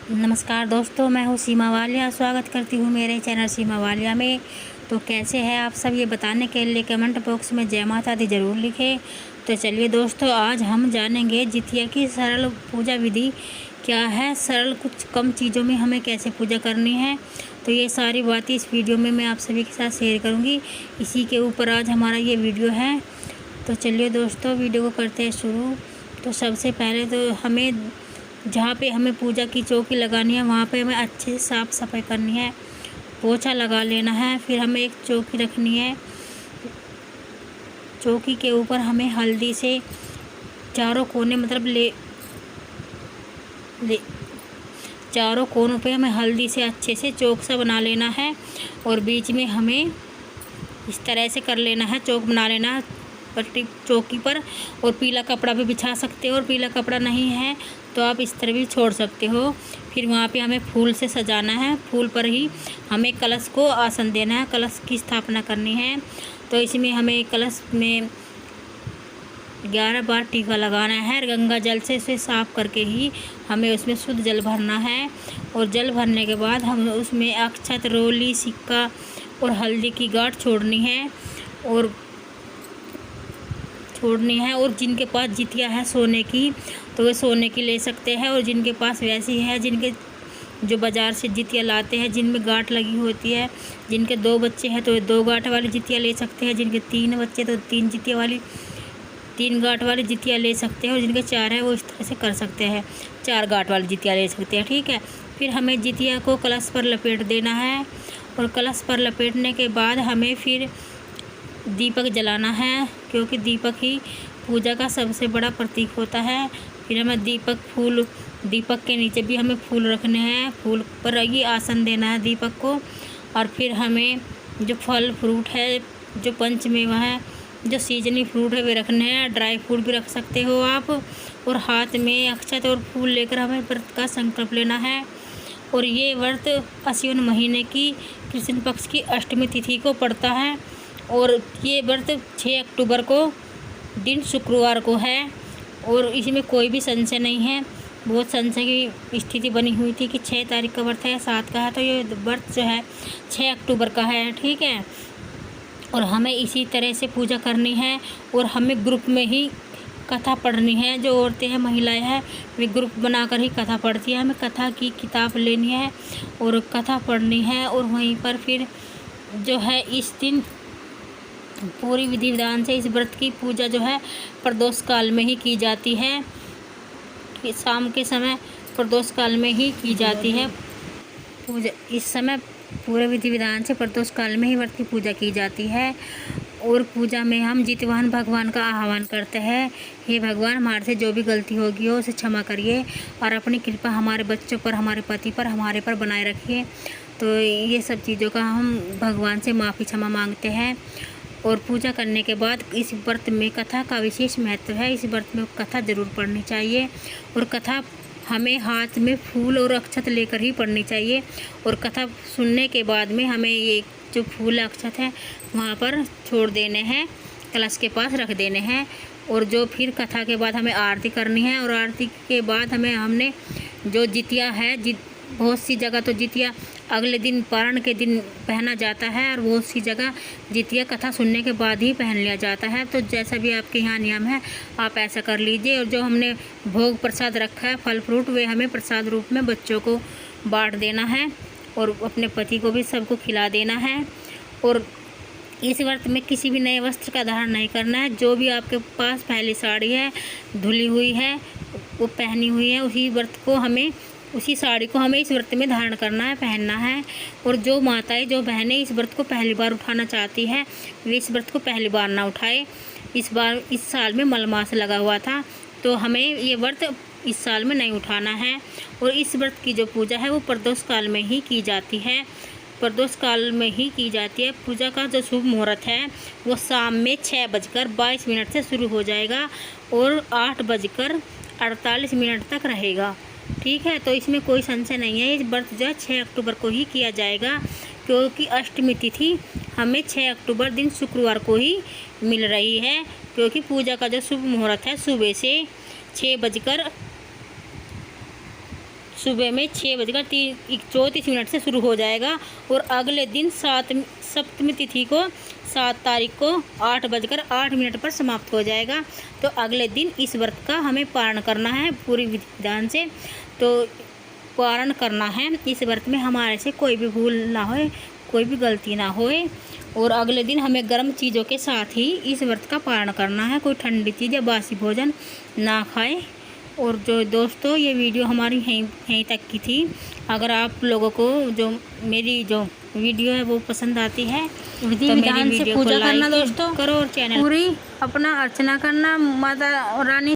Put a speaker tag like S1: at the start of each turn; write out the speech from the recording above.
S1: नमस्कार दोस्तों, मैं हूँ सीमा वालिया। स्वागत करती हूँ मेरे चैनल सीमा वालिया में। तो कैसे हैं आप सब, ये बताने के लिए कमेंट बॉक्स में जय माता दी ज़रूर लिखें। तो चलिए दोस्तों, आज हम जानेंगे जितिया की सरल पूजा विधि क्या है। सरल कुछ कम चीज़ों में हमें कैसे पूजा करनी है, तो ये सारी बातें इस वीडियो में मैं आप सभी के साथ शेयर करूँगी। इसी के ऊपर आज हमारा ये वीडियो है। तो चलिए दोस्तों, वीडियो को करते हैं शुरू। तो सबसे पहले तो हमें जहाँ पे हमें पूजा की चौकी लगानी है वहाँ पे हमें अच्छे से साफ़ सफाई करनी है, पोछा लगा लेना है। फिर हमें एक चौकी रखनी है। चौकी के ऊपर हमें हल्दी से चारों कोने मतलब ले चारों कोनों पे हमें हल्दी से अच्छे से चौक सा बना लेना है। और बीच में हमें इस तरह से कर लेना है, चौक बना लेना है पट्टी चौकी पर। और पीला कपड़ा भी बिछा सकते हो, और पीला कपड़ा नहीं है तो आप इस तरह भी छोड़ सकते हो। फिर वहाँ पे हमें फूल से सजाना है। फूल पर ही हमें कलश को आसन देना है, कलश की स्थापना करनी है। तो इसमें हमें कलश में 11 बार टीका लगाना है। गंगा जल से इसे साफ़ करके ही हमें उसमें शुद्ध जल भरना है। और जल भरने के बाद हम उसमें अक्षत, रोली, सिक्का और हल्दी की गांठ छोड़नी है। और जिनके पास जितिया है सोने की, तो वे सोने की ले सकते हैं। और जिनके पास वैसी है, जिनके जो बाज़ार से जितिया लाते हैं जिनमें गांठ लगी होती है, जिनके 2 बच्चे हैं तो वे 2 गांठ वाली जितिया ले सकते हैं। जिनके 3 बच्चे तो 3 गांठ वाली जितिया ले सकते हैं। और जिनके 4 है वो इस तरह से कर सकते हैं, 4 गांठ वाली जितिया ले सकते हैं। ठीक है। फिर हमें जितिया को कलश पर लपेट देना है। और कलश पर लपेटने के बाद हमें फिर दीपक जलाना है, क्योंकि दीपक ही पूजा का सबसे बड़ा प्रतीक होता है। फिर हमें दीपक के नीचे भी हमें फूल रखने हैं, फूल पर ही आसन देना है दीपक को। और फिर हमें जो फल फ्रूट है, जो पंचमेवा है, जो सीजनी फ्रूट है वे रखने हैं। ड्राई फ्रूट भी रख सकते हो आप। और हाथ में अक्षत और फूल लेकर हमें व्रत का संकल्प लेना है। और ये व्रत आश्विन महीने की कृष्ण पक्ष की अष्टमी तिथि को पड़ता है। और ये व्रत 6 अक्टूबर को दिन शुक्रवार को है। और इसमें कोई भी संशय नहीं है। बहुत संशय की स्थिति बनी हुई थी कि 6 तारीख का व्रत है, 7 का है, तो ये व्रत जो है 6 अक्टूबर का है। ठीक है। और हमें इसी तरह से पूजा करनी है। और हमें ग्रुप में ही कथा पढ़नी है। जो औरतें हैं, महिलाएं हैं, वे ग्रुप बनाकर ही कथा पढ़ती है। हमें कथा की किताब लेनी है और कथा पढ़नी है। और वहीं पर फिर जो है इस दिन पूरी विधि विधान से इस व्रत की पूजा जो है प्रदोष काल में ही की जाती है। शाम के समय प्रदोष काल में ही की जाती है पूजा। इस समय पूरे विधि विधान से प्रदोष काल में ही व्रत की पूजा की जाती है। और पूजा में हम जितवाहन भगवान का आह्वान करते हैं। हे भगवान, हमारे से जो भी गलती होगी हो उसे क्षमा करिए, और अपनी कृपा हमारे बच्चों पर, हमारे पति पर, हमारे पर बनाए रखिए। तो ये सब चीज़ों का हम भगवान से माफ़ी क्षमा मांगते हैं। और पूजा करने के बाद इस व्रत में कथा का विशेष महत्व है। इस व्रत में कथा ज़रूर पढ़नी चाहिए। और कथा हमें हाथ में फूल और अक्षत लेकर ही पढ़नी चाहिए। और कथा सुनने के बाद में हमें ये जो फूल अक्षत हैं वहाँ पर छोड़ देने हैं, कलश के पास रख देने हैं। और जो फिर कथा के बाद हमें आरती करनी है। और आरती के बाद हमने जो जितिया है, बहुत सी जगह तो जितिया अगले दिन पारण के दिन पहना जाता है, और बहुत सी जगह जितिया कथा सुनने के बाद ही पहन लिया जाता है। तो जैसा भी आपके यहाँ नियम है आप ऐसा कर लीजिए। और जो हमने भोग प्रसाद रखा है, फल फ्रूट, वे हमें प्रसाद रूप में बच्चों को बांट देना है। और अपने पति को भी सबको खिला देना है। और इस व्रत में किसी भी नए वस्त्र का धारण नहीं करना है। जो भी आपके पास पहली साड़ी है, धुली हुई है, वो पहनी हुई है, उसी साड़ी को हमें इस व्रत में धारण करना है, पहनना है। और जो माताएं, जो बहनें इस व्रत को पहली बार उठाना चाहती है, वे इस व्रत को पहली बार ना उठाए। इस साल में मलमास लगा हुआ था, तो हमें ये व्रत इस साल में नहीं उठाना है। और इस व्रत की जो पूजा है वो प्रदोष काल में ही की जाती है। प्रदोष काल में ही की जाती है। पूजा का जो शुभ मुहूर्त है वो शाम में 6:22 से शुरू हो जाएगा और 8:48 तक रहेगा। ठीक है। तो इसमें कोई संशय नहीं है। इस व्रत जो है 6 अक्टूबर को ही किया जाएगा, क्योंकि अष्टमी तिथि हमें 6 अक्टूबर दिन शुक्रवार को ही मिल रही है। क्योंकि पूजा का जो शुभ मुहूर्त है सुबह से 6 बजकर सुबह में 6:34 से शुरू हो जाएगा और अगले दिन सप्तमी तिथि को 7 तारीख को 8:08 पर समाप्त हो जाएगा। तो अगले दिन इस व्रत का हमें पारण करना है पूरी विधि विधान से। तो पारण करना है इस व्रत में, हमारे से कोई भी भूल ना होए, कोई भी गलती ना होए। और अगले दिन हमें गर्म चीज़ों के साथ ही इस व्रत का पारण करना है, कोई ठंडी चीज़ या बासी भोजन ना खाए। और जो दोस्तों ये वीडियो हमारी यहीं तक की थी। अगर आप लोगों को जो मेरी जो वीडियो है वो पसंद आती है
S2: विधि
S1: तो
S2: विधान
S1: मेरी
S2: से
S1: वीडियो को
S2: पूजा करना
S1: लाइक
S2: दोस्तों,
S1: करो और चैनल
S2: पूरी अपना अर्चना करना माता रानी